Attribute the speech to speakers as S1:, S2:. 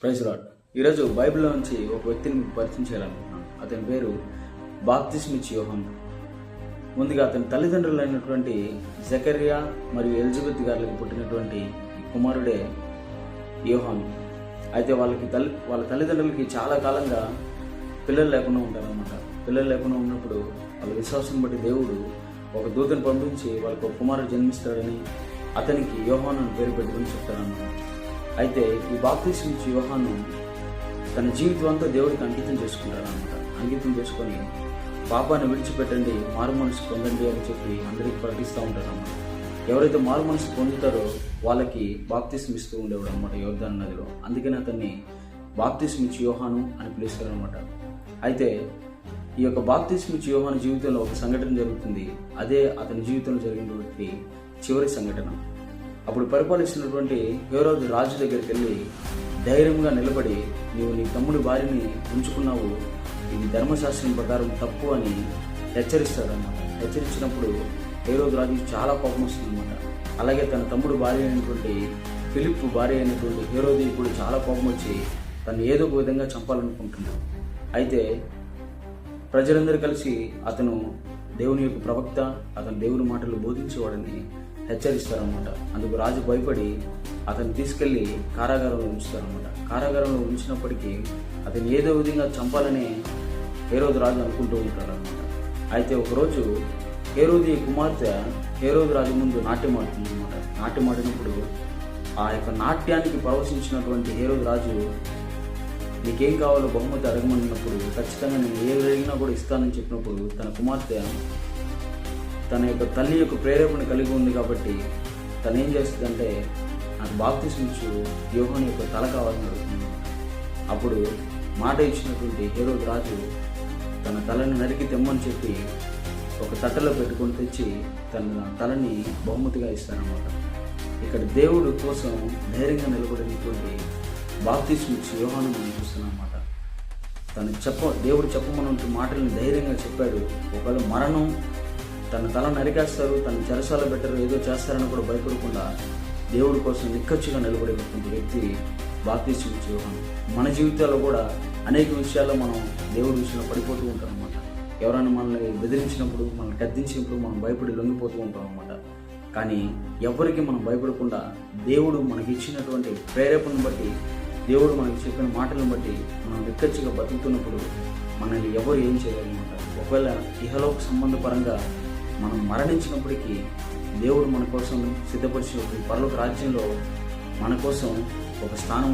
S1: Praise lord. ఈరోజు బైబిల్లో నుంచి ఒక వ్యక్తిని మీకు పరిచయం చేయాలనుకుంటున్నాను. అతని పేరు బాప్తిస్మిచ్చు యోహాను. ముందుగా అతని తల్లిదండ్రులైనటువంటి జకర్యా మరియు ఎలిజబెత్ గారికి పుట్టినటువంటి కుమారుడే యోహాను. అయితే వాళ్ళ తల్లిదండ్రులకి చాలా కాలంగా పిల్లలు లేకుండా ఉంటారన్నమాట. పిల్లలు లేకుండా ఉన్నప్పుడు వాళ్ళ విశ్వాసం బట్టి దేవుడు ఒక దూతను పంపించి వాళ్ళకు ఒక కుమారుడు జన్మిస్తాడని అతనికి యోహాను అని పేరు పెట్టుకుని చెప్తారన్నమాట. అయితే ఈ బాప్తిస్మిచ్చు యోహాను తన జీవితం అంతా దేవుడికి అంకితం చేసుకుంటారన్నమాట. అంకితం చేసుకొని పాపాన్ని విడిచిపెట్టండి, మారు మనసు పొందండి అని చెప్పి అందరికీ ప్రకటిస్తూ ఉంటారన్నమాట. ఎవరైతే మారు మనసు పొందుతారో వాళ్ళకి బాప్తిస్మం ఇస్తూ ఉండేవాడు అనమాట యోర్దాను నదిలో. అందుకని అతన్ని బాప్తిస్మిచ్చు యోహాను అని పిలుస్తారనమాట. అయితే ఈ యొక్క బాప్తిస్మిచ్చు యోహాను జీవితంలో ఒక సంఘటన జరుగుతుంది. అదే అతని జీవితంలో జరిగినటువంటి చివరి సంఘటన. అప్పుడు పరిపాలిస్తున్నటువంటి హేరోదు రాజు దగ్గరికి వెళ్ళి ధైర్యంగా నిలబడి, నీవు నీ తమ్ముడి భార్యని ఉంచుకున్నావు, ఇది ధర్మశాస్త్రం ప్రకారం తప్పు అని హెచ్చరిస్తాడనమాట. హెచ్చరించినప్పుడు హేరోదు రాజుకి చాలా కోపం వస్తుందన్నమాట. అలాగే తన తమ్ముడు భార్య అయినటువంటి ఫిలిప్ భార్య అయినటువంటి హేరోది కూడా చాలా కోపం వచ్చి తను ఏదో ఒక విధంగా చంపాలనుకుంటున్నాడు. అయితే ప్రజలందరూ కలిసి అతను దేవుని యొక్క ప్రవక్త, అతను దేవుని మాటలు బోధించేవాడని హెచ్చరిస్తారనమాట. అందుకు రాజు భయపడి అతను తీసుకెళ్లి కారాగారంలో ఉంచుతారనమాట. కారాగారంలో ఉంచినప్పటికీ అతను ఏదో విధంగా చంపాలని హేరోదు రాజు అనుకుంటూ ఉంటాడనమాట. అయితే ఒకరోజు హేరోది కుమార్తె హేరోదు రాజు ముందు నాట్యం ఆడుతుంది అనమాట. నాట్యం ఆడినప్పుడు ఆ యొక్క నాట్యానికి ప్రవేశించినటువంటి హేరోదు రాజు నీకేం కావాలో బహుమతి అడగమన్నప్పుడు ఖచ్చితంగా నేను ఏది అడిగినా కూడా ఇస్తానని చెప్పినప్పుడు తన కుమార్తె తన యొక్క తల్లి యొక్క ప్రేరేపణ కలిగి ఉంది కాబట్టి తను ఏం చేస్తుందంటే, నాకు బాప్తిస్మిచ్చు యోహాను యొక్క తల కావాలని అడుగుతుంది. అప్పుడు మాట ఇచ్చినటువంటి హేరోదు రాజు తన తలని నరికి తెమ్మని చెప్పి ఒక తట్టలో పెట్టుకొని తెచ్చి తన తలని బహుమతిగా ఇస్తారన్నమాట. ఇక్కడ దేవుడు కోసం ధైర్యంగా నిలబడినటువంటి బాప్తిస్మిచ్చు యోహాను మనం చూస్తున్నాం అన్నమాట. దేవుడు చెప్పమన్నటువంటి మాటలను ధైర్యంగా చెప్పాడు. ఒకవేళ మరణం తన తల నరికేస్తారు, తన చెరసాల పెట్టరు, ఏదో చేస్తారని కూడా భయపడకుండా దేవుడి కోసం నిక్కచ్చిగా నిలబడినటువంటి వ్యక్తి బాప్తిస్మిచ్చు యోహాను. మన జీవితాల్లో కూడా అనేక విషయాల్లో మనం దేవుడి విషయంలో పడిపోతూ ఉంటాం అన్నమాట. ఎవరైనా మనల్ని బెదిరించినప్పుడు, మనల్ని గద్దించినప్పుడు మనం భయపడి లొంగిపోతూ ఉంటాం అన్నమాట. కానీ ఎవరికి మనం భయపడకుండా దేవుడు మనకి ఇచ్చినటువంటి ప్రేరేపణను బట్టి, దేవుడు మనకి చెప్పిన మాటలను బట్టి మనం నిక్కచ్చిగా బతుకుతున్నప్పుడు మనల్ని ఎవరు ఏం చేయాలన్నమాట. ఒకవేళ ఇహలోక సంబంధ పరంగా మనం మరణించినప్పటికీ దేవుడు మన కోసం సిద్ధపరిచిన పరలోక రాజ్యంలో మన కోసం ఒక స్థానం